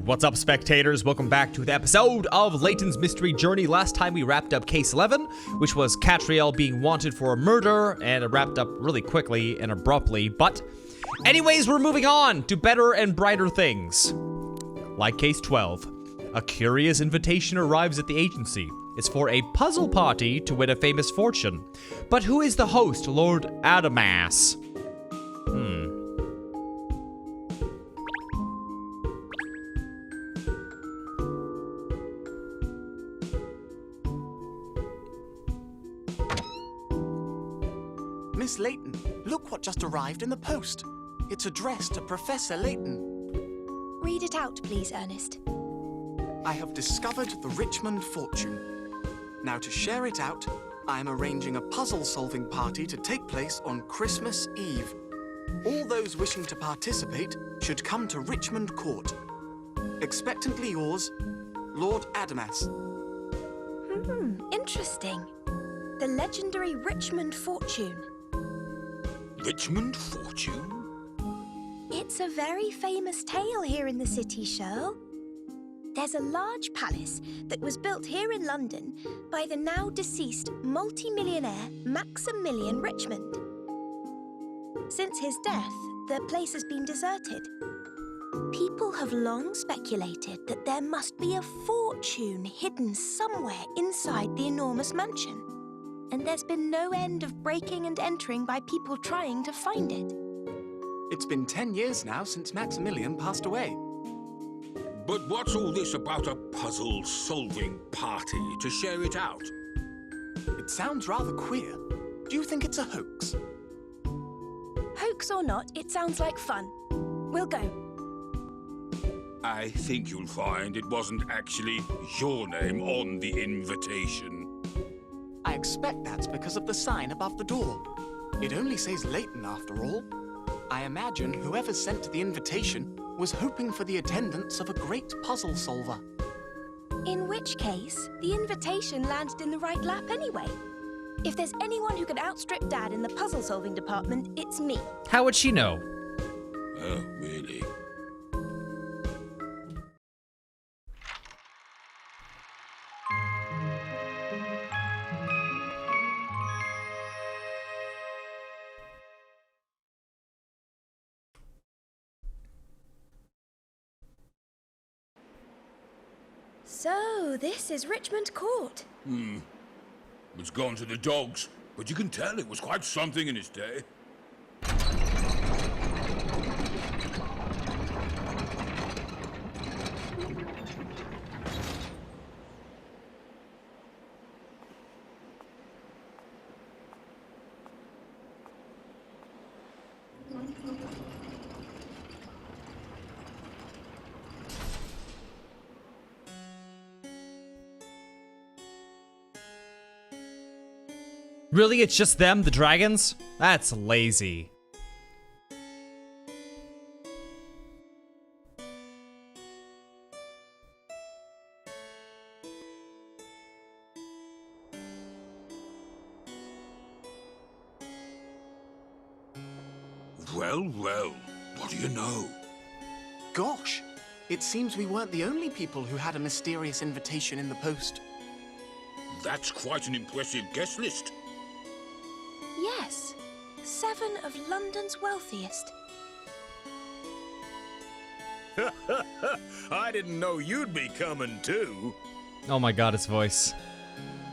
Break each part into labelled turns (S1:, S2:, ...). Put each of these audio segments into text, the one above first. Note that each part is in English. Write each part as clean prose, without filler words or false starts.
S1: What's up, spectators? Welcome back to the episode of Layton's Mystery Journey. Last time we wrapped up Case 11, which was Katriel being wanted for a murder, and it wrapped up really quickly and abruptly. But anyways, we're moving on to better and brighter things. Like Case 12. A curious invitation arrives at the agency. It's for a puzzle party to win a famous fortune. But who is the host, Lord Adamas?
S2: Miss Layton, look what just arrived in the post. It's addressed to Professor Layton.
S3: Read it out, please, Ernest.
S2: I have discovered the Richmond fortune. Now, to share it out, I am arranging a puzzle-solving party to take place on Christmas Eve. All those wishing to participate should come to Richmond Court. Expectantly yours, Lord Adamas.
S3: Interesting. The legendary Richmond fortune.
S4: Richmond fortune?
S3: It's a very famous tale here in the city, Sherl. There's a large palace that was built here in London by the now deceased multi-millionaire Maximilian Richmond. Since his death, the place has been deserted. People have long speculated that there must be a fortune hidden somewhere inside the enormous mansion. And there's been no end of breaking and entering by people trying to find it.
S2: It's been 10 years now since Maximilian passed away.
S4: But what's all this about a puzzle-solving party to share it out?
S2: It sounds rather queer. Do you think it's a hoax?
S3: Hoax or not, it sounds like fun. We'll go.
S4: I think you'll find it wasn't actually your name on the invitation.
S2: I expect that's because of the sign above the door. It only says Layton, after all. I imagine whoever sent the invitation was hoping for the attendance of a great puzzle solver.
S3: In which case, the invitation landed in the right lap anyway. If there's anyone who can outstrip Dad in the puzzle-solving department, it's me.
S1: How would she know?
S4: Oh, really?
S3: So, this is Richmond Court.
S4: It's gone to the dogs, but you can tell it was quite something in its day.
S1: Really, it's just them, the dragons? That's lazy.
S4: Well, what do you know?
S2: Gosh, it seems we weren't the only people who had a mysterious invitation in the post.
S4: That's quite an impressive guest list.
S3: Yes, 7 of London's wealthiest.
S5: I didn't know you'd be coming too.
S1: Oh my god, his voice.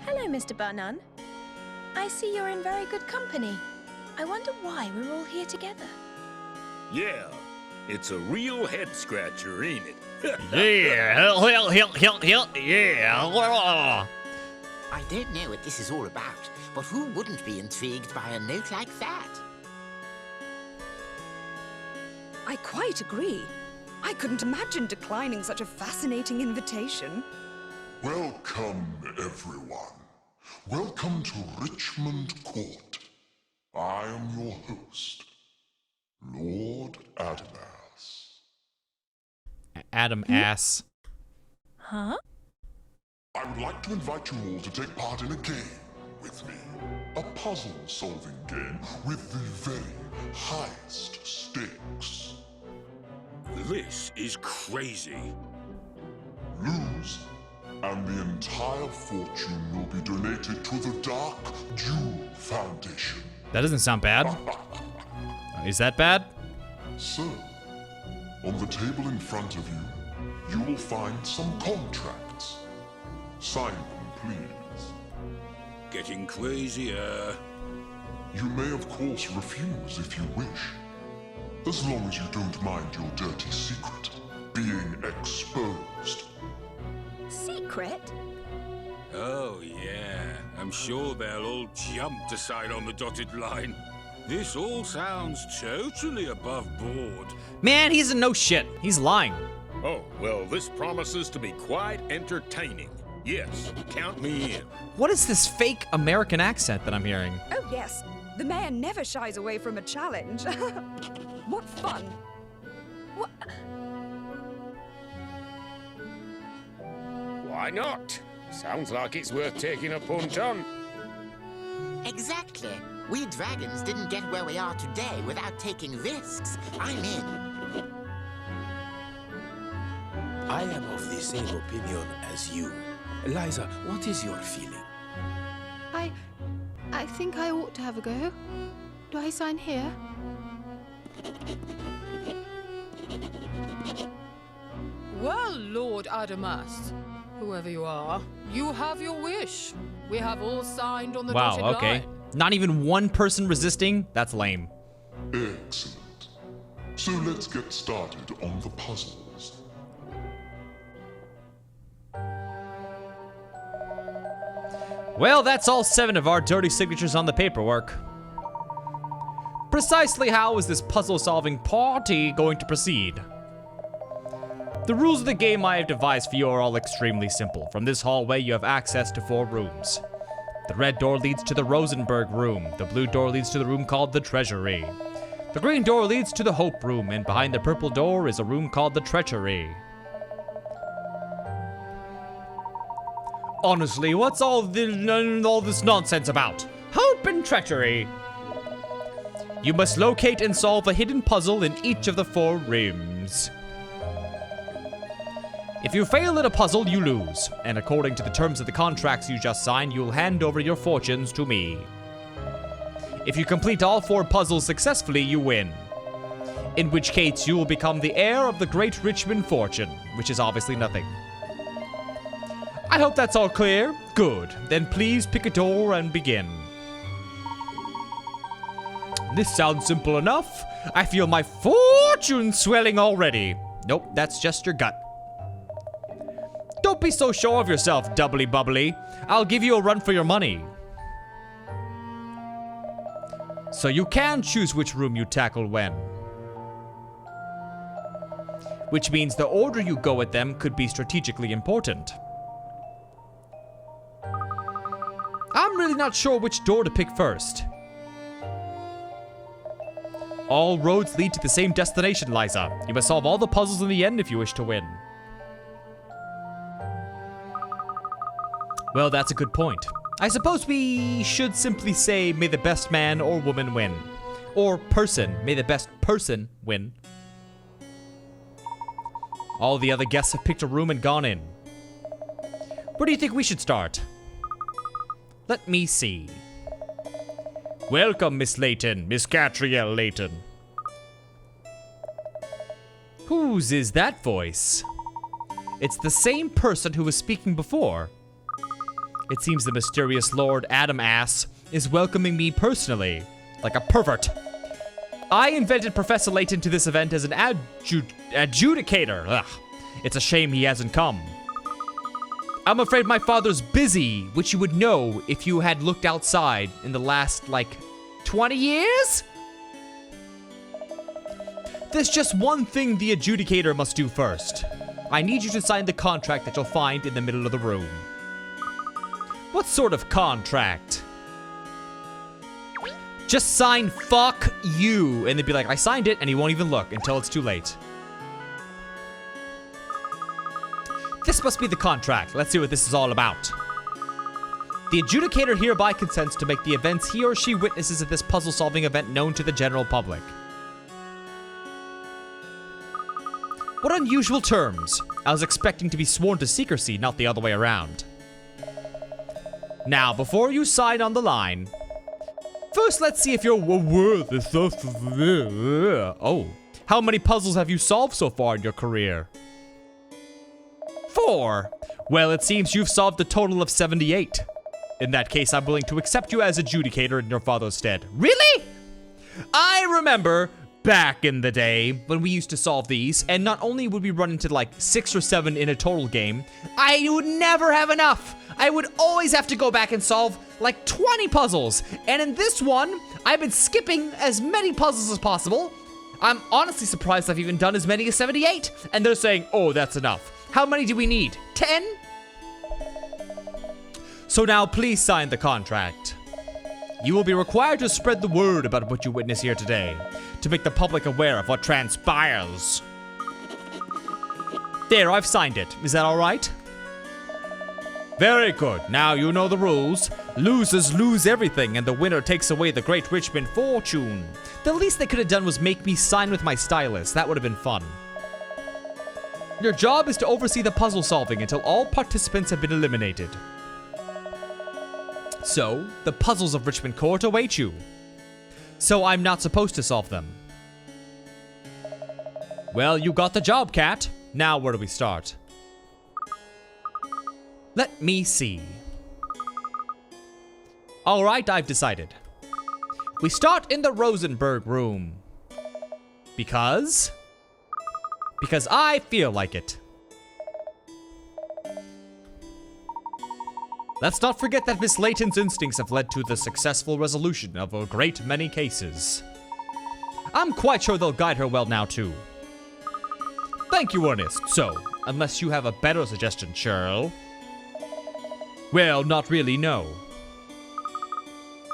S3: Hello, Mr. Barnum. I see you're in very good company. I wonder why we're all here together.
S5: Yeah, it's a real head-scratcher, ain't it?
S1: Yeah, yeah.
S6: I don't know what this is all about, but who wouldn't be intrigued by a note like that?
S7: I quite agree. I couldn't imagine declining such a fascinating invitation.
S8: Welcome, everyone. Welcome to Richmond Court. I am your host, Lord Adamas.
S1: Adam ass.
S3: Huh?
S8: I would like to invite you all to take part in a game with me. A puzzle-solving game with the very highest stakes.
S4: This is crazy.
S8: Lose, and the entire fortune will be donated to the Dark Jewel Foundation.
S1: That doesn't sound bad. Is that bad?
S8: So, on the table in front of you, you will find some contracts. Sign them, please.
S4: Getting crazier.
S8: You may, of course, refuse if you wish, as long as you don't mind your dirty secret being exposed.
S3: Secret?
S4: Oh, yeah. I'm sure they'll all jump to sign on the dotted line. This all sounds totally above board.
S1: Man, he's a no shit. He's lying.
S5: Oh, well, this promises to be quite entertaining. Yes, count me in.
S1: What is this fake American accent that I'm hearing?
S7: Oh, yes. The mayor never shies away from a challenge. What fun. What?
S5: Why not? Sounds like it's worth taking a punt on.
S6: Exactly. We dragons didn't get where we are today without taking risks. I'm in.
S9: I am of the same opinion as you. Liza, what is your feeling?
S10: I think I ought to have a go. Do I sign here?
S11: Well, Lord Adamas, whoever you are, you have your wish. We have all signed on the dotted
S1: Wow, okay.
S11: line.
S1: Not even one person resisting? That's lame.
S8: Excellent. So let's get started on the puzzles.
S1: Well, that's all 7 of our dirty signatures on the paperwork. Precisely how is this puzzle-solving party going to proceed? The rules of the game I have devised for you are all extremely simple. From this hallway, you have access to 4 rooms. The red door leads to the Rosenberg room. The blue door leads to the room called the treasury. The green door leads to the hope room, and behind the purple door is a room called the treachery. Honestly, what's all this nonsense about? Hope and treachery! You must locate and solve a hidden puzzle in each of the 4 rooms. If you fail at a puzzle, you lose, and according to the terms of the contracts you just signed, you'll hand over your fortunes to me. If you complete all 4 puzzles successfully, you win. In which case, you will become the heir of the great Richmond fortune, which is obviously nothing. I hope that's all clear. Good. Then please pick a door and begin. This sounds simple enough. I feel my fortune swelling already. Nope, that's just your gut. Don't be so sure of yourself, doubly bubbly. I'll give you a run for your money. So you can choose which room you tackle when. Which means the order you go at them could be strategically important. I'm really not sure which door to pick first. All roads lead to the same destination, Liza. You must solve all the puzzles in the end if you wish to win. Well, that's a good point. I suppose we should simply say, may the best man or woman win. Or person, may the best person win. All the other guests have picked a room and gone in. Where do you think we should start? Let me see. Welcome, Miss Layton, Miss Katrielle Layton. Whose is that voice? It's the same person who was speaking before. It seems the mysterious Lord Adam Ass is welcoming me personally, like a pervert. I invited Professor Layton to this event as an adjudicator. Ugh. It's a shame he hasn't come. I'm afraid my father's busy, which you would know if you had looked outside in the last, 20 years? There's just one thing the adjudicator must do first. I need you to sign the contract that you'll find in the middle of the room. What sort of contract? Just sign fuck you, and they'd be like, I signed it, and he won't even look until it's too late. This must be the contract. Let's see what this is all about. The adjudicator hereby consents to make the events he or she witnesses at this puzzle-solving event known to the general public. What unusual terms. I was expecting to be sworn to secrecy, not the other way around. Now, before you sign on the line, first let's see if you're worth it. Oh, how many puzzles have you solved so far in your career? 4. Well, it seems you've solved a total of 78. In that case, I'm willing to accept you as adjudicator in your father's stead. Really? I remember back in the day when we used to solve these, and not only would we run into like 6 or 7 in a total game, I would never have enough. I would always have to go back and solve like 20 puzzles. And in this one, I've been skipping as many puzzles as possible. I'm honestly surprised I've even done as many as 78. And they're saying, oh, that's enough. How many do we need? 10? So now please sign the contract. You will be required to spread the word about what you witness here today, to make the public aware of what transpires. There, I've signed it. Is that all right? Very good. Now you know the rules. Losers lose everything, and the winner takes away the great Richmond fortune. The least they could have done was make me sign with my stylist. That would have been fun. Your job is to oversee the puzzle solving until all participants have been eliminated. So, the puzzles of Richmond Court await you. So I'm not supposed to solve them. Well, you got the job, Cat. Now where do we start? Let me see. Alright, I've decided. We start in the Rosenberg room. Because I feel like it. Let's not forget that Miss Layton's instincts have led to the successful resolution of a great many cases. I'm quite sure they'll guide her well now, too. Thank you, Ernest. So, unless you have a better suggestion, Sherl. Well, not really, no.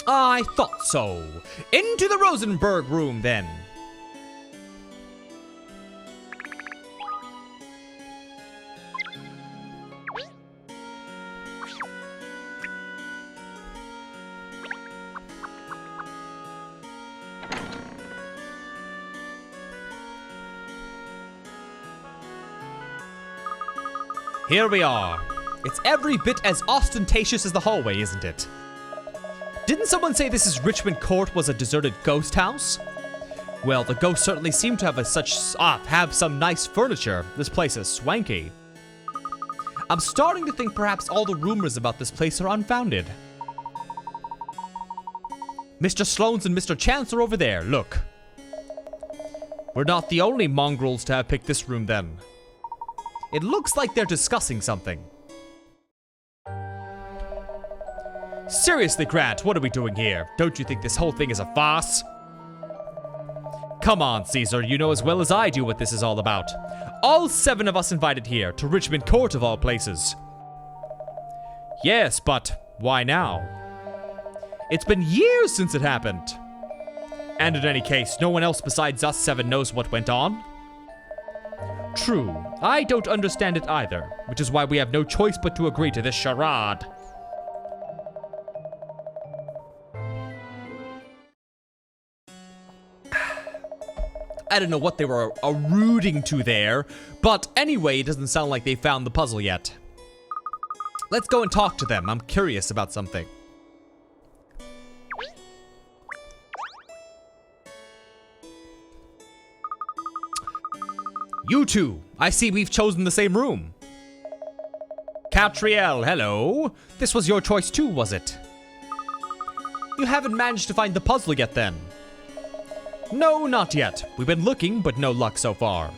S1: I thought so. Into the Rosenberg room, then. Here we are. It's every bit as ostentatious as the hallway, isn't it? Didn't someone say this is Richmond Court was a deserted ghost house? Well, the ghosts certainly seem to have some nice furniture. This place is swanky. I'm starting to think perhaps all the rumors about this place are unfounded. Mr. Sloane's and Mr. Chance are over there, look. We're not the only mongrels to have picked this room then. It looks like they're discussing something. Seriously, Grant, what are we doing here? Don't you think this whole thing is a farce? Come on, Caesar, you know as well as I do what this is all about. All 7 of us invited here, to Richmond Court of all places. Yes, but why now? It's been years since it happened. And in any case, no one else besides us 7 knows what went on. True, I don't understand it either, which is why we have no choice but to agree to this charade. I don't know what they were alluding to there, but anyway, it doesn't sound like they found the puzzle yet. Let's go and talk to them. I'm curious about something. You two, I see we've chosen the same room. Katriel, hello. This was your choice too, was it? You haven't managed to find the puzzle yet then? No, not yet. We've been looking, but no luck so far.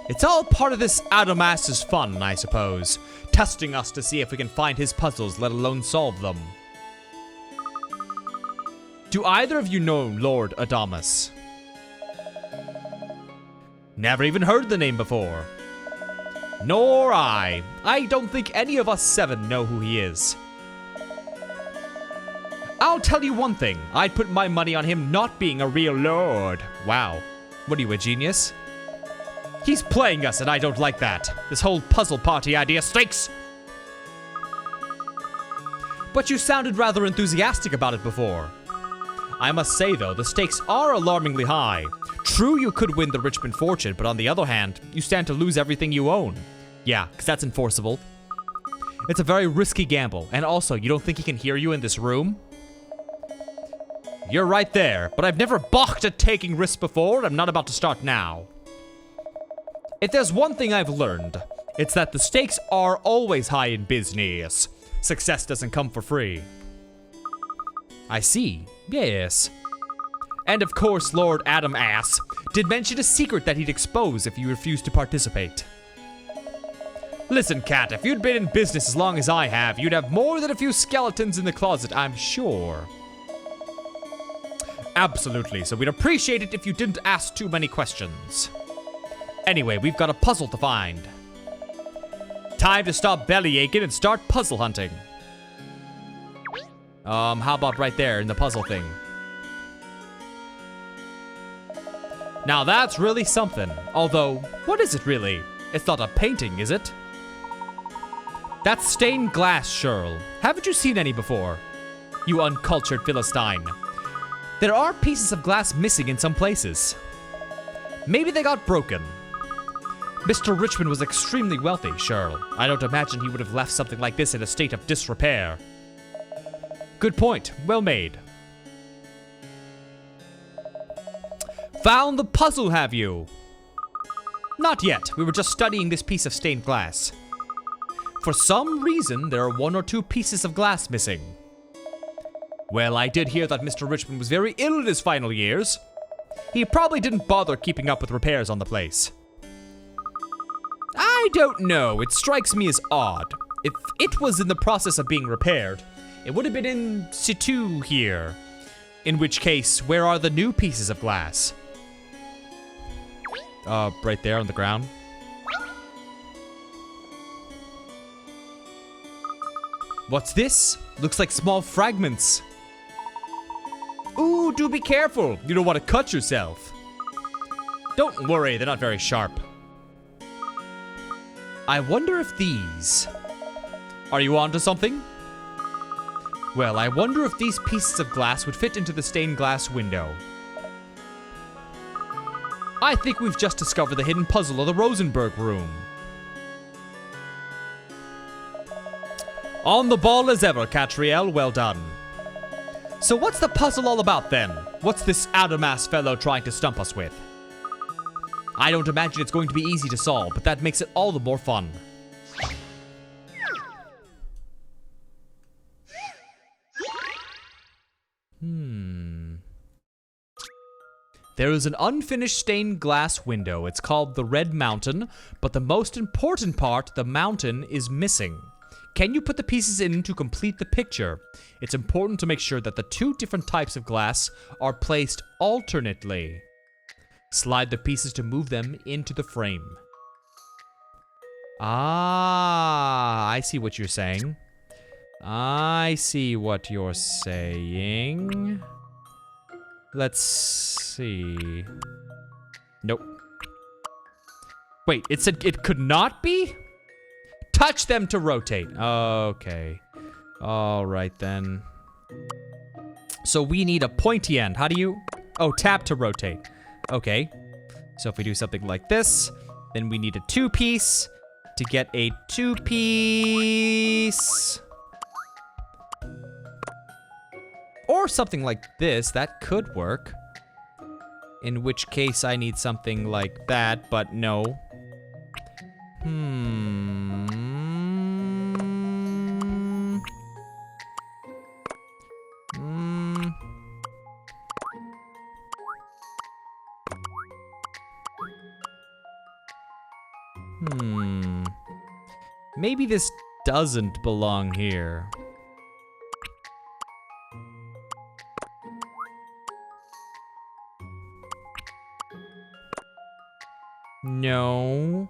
S1: It's all part of this Adamas's fun, I suppose. Testing us to see if we can find his puzzles, let alone solve them. Do either of you know Lord Adamas? Never even heard the name before. Nor I. I don't think any of us 7 know who he is. I'll tell you one thing. I'd put my money on him not being a real lord. Wow. What are you, a genius? He's playing us and I don't like that. This whole puzzle party idea stinks. But you sounded rather enthusiastic about it before. I must say though, the stakes are alarmingly high. True, you could win the Richmond fortune, but on the other hand, you stand to lose everything you own. Yeah, because that's enforceable. It's a very risky gamble, and also, you don't think he can hear you in this room? You're right there, but I've never balked at taking risks before, and I'm not about to start now. If there's one thing I've learned, it's that the stakes are always high in business. Success doesn't come for free. I see, yes. And of course, Lord Adam Ass did mention a secret that he'd expose if you refused to participate. Listen, Kat, if you'd been in business as long as I have, you'd have more than a few skeletons in the closet, I'm sure. Absolutely, so we'd appreciate it if you didn't ask too many questions. Anyway, we've got a puzzle to find. Time to stop belly aching and start puzzle hunting. How about right there in the puzzle thing? Now that's really something. Although, what is it really? It's not a painting, is it? That's stained glass, Sherl. Haven't you seen any before? You uncultured Philistine. There are pieces of glass missing in some places. Maybe they got broken. Mr. Richmond was extremely wealthy, Sherl. I don't imagine he would have left something like this in a state of disrepair. Good point. Well made. Found the puzzle, have you? Not yet. We were just studying this piece of stained glass. For some reason, there are 1 or 2 pieces of glass missing. Well, I did hear that Mr. Richmond was very ill in his final years. He probably didn't bother keeping up with repairs on the place. I don't know. It strikes me as odd. If it was in the process of being repaired, it would have been in situ here. In which case, where are the new pieces of glass? Right there on the ground. What's this? Looks like small fragments. Ooh, do be careful. You don't want to cut yourself. Don't worry, they're not very sharp. I wonder if these... Are you onto something? Well, I wonder if these pieces of glass would fit into the stained glass window. I think we've just discovered the hidden puzzle of the Rosenberg room. On the ball as ever, Katriel. Well done. So what's the puzzle all about then? What's this Adam-ass fellow trying to stump us with? I don't imagine it's going to be easy to solve, but that makes it all the more fun. There is an unfinished stained glass window. It's called the Red Mountain, but the most important part, the mountain, is missing. Can you put the pieces in to complete the picture? It's important to make sure that the 2 different types of glass are placed alternately. Slide the pieces to move them into the frame. Ah, I see what you're saying. I see what you're saying. Let's see. Nope. Wait, it said it could not be? Touch them to rotate. Okay. All right then. So we need a pointy end. How do you... Oh, tap to rotate. Okay. So if we do something like this, then we need a 2-piece to get a 2-piece. Or something like this. That could work. In which case I need something like that, but no. Maybe this doesn't belong here. No.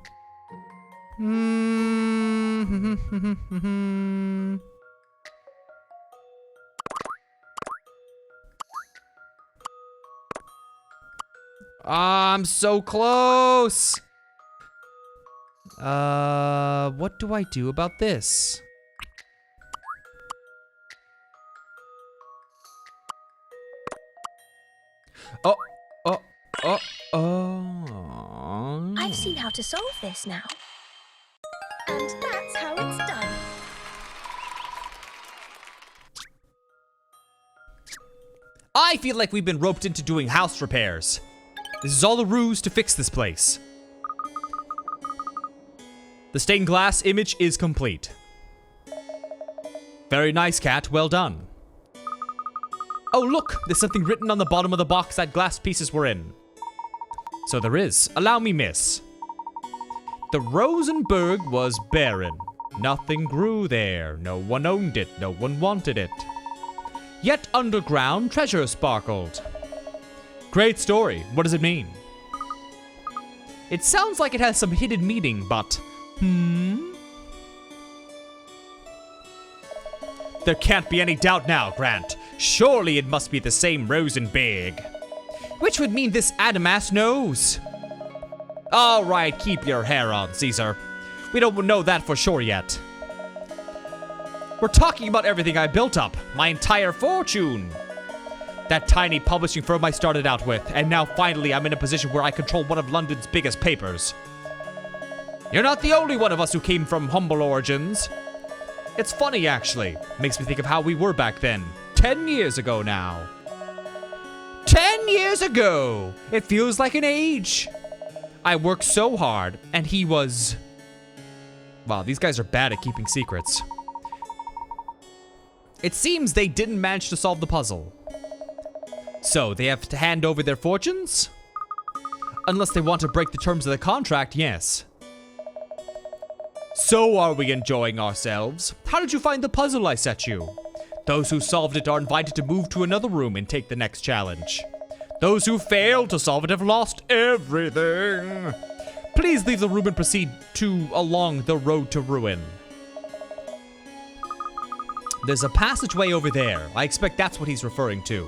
S1: I'm so close. What do I do about this? Oh.
S3: to solve this now. And that's how it's done.
S1: I feel like we've been roped into doing house repairs. This is all a ruse to fix this place. The stained glass image is complete. Very nice, Cat. Well done. Oh, look! There's something written on the bottom of the box that glass pieces were in. So there is. Allow me, miss. The Rosenberg was barren. Nothing grew there. No one owned it. No one wanted it. Yet underground treasure sparkled. Great story. What does it mean? It sounds like it has some hidden meaning, but... There can't be any doubt now, Grant. Surely it must be the same Rosenberg. Which would mean this Adamas knows. All right, keep your hair on, Caesar. We don't know that for sure yet. We're talking about everything I built up. My entire fortune. That tiny publishing firm I started out with, and now finally I'm in a position where I control one of London's biggest papers. You're not the only one of us who came from humble origins. It's funny, actually. Makes me think of how we were back then. 10 years ago now. 10 years ago! It feels like an age. I worked so hard, and he was... Wow, these guys are bad at keeping secrets. It seems they didn't manage to solve the puzzle. So, they have to hand over their fortunes? Unless they want to break the terms of the contract, yes. So are we enjoying ourselves? How did you find the puzzle I set you? Those who solved it are invited to move to another room and take the next challenge. Those who failed to solve it have lost everything. Please leave the room and proceed along the road to ruin. There's a passageway over there. I expect that's what he's referring to.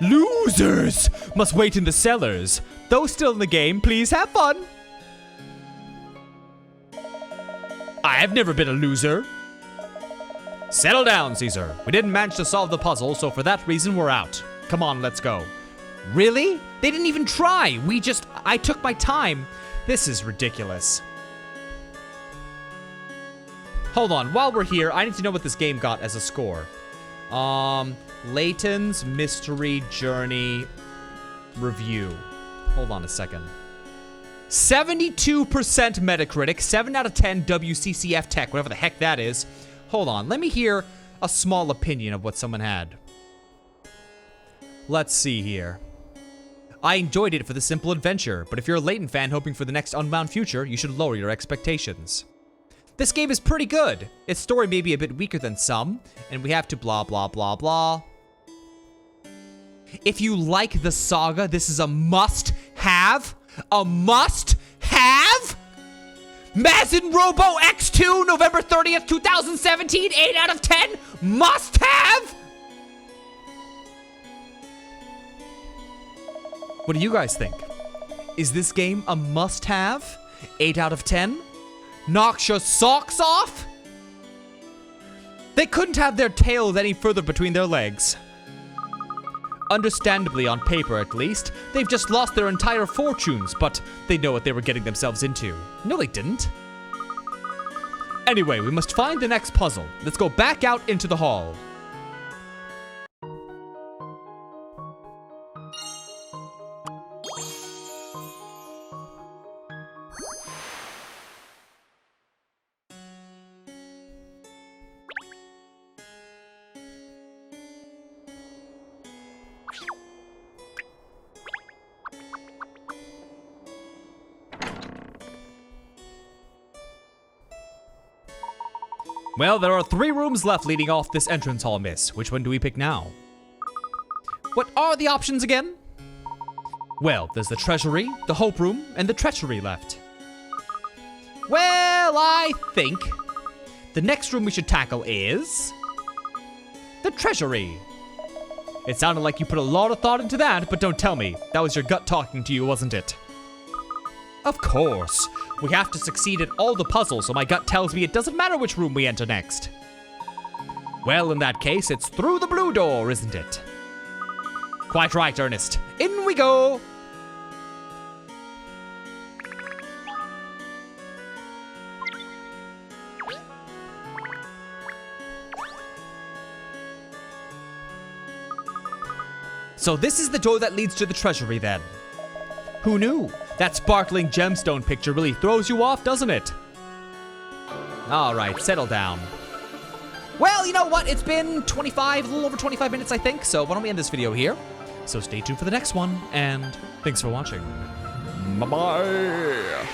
S1: Losers must wait in the cellars. Those still in the game, please have fun. I have never been a loser. Settle down, Caesar. We didn't manage to solve the puzzle, so for that reason, we're out. Come on, let's go. Really? They didn't even try. I took my time. This is ridiculous. Hold on, while we're here, I need to know what this game got as a score. Layton's Mystery Journey Review. Hold on a second. 72% Metacritic, 7 out of 10 WCCF Tech, whatever the heck that is. Hold on, let me hear a small opinion of what someone had. Let's see here. I enjoyed it for the simple adventure, but if you're a Layton fan hoping for the next Unbound future, you should lower your expectations. This game is pretty good. Its story may be a bit weaker than some, and we have to blah blah blah blah. If you like the saga, this is a must-have. A must-have? Mazin Robo X2, November 30th, 2017, 8 out of 10? Must-have? What do you guys think? Is this game a must-have? 8 out of 10? Knocks your socks off? They couldn't have their tails any further between their legs. Understandably, on paper at least, they've just lost their entire fortunes, but they know what they were getting themselves into. No, they didn't. Anyway, we must find the next puzzle. Let's go back out into the hall. Well, there are 3 rooms left leading off this entrance hall, miss. Which one do we pick now? What are the options again? Well, there's the treasury, the hope room, and the treachery left. Well, I think the next room we should tackle is the treasury. It sounded like you put a lot of thought into that, but don't tell me. That was your gut talking to you, wasn't it? Of course. We have to succeed at all the puzzles, so my gut tells me it doesn't matter which room we enter next. Well, in that case, it's through the blue door, isn't it? Quite right, Ernest. In we go. So this is the door that leads to the treasury then. Who knew? That sparkling gemstone picture really throws you off, doesn't it? All right, settle down. Well, you know what? It's been a little over 25 minutes, I think. So why don't we end this video here? So stay tuned for the next one, and thanks for watching. Bye-bye.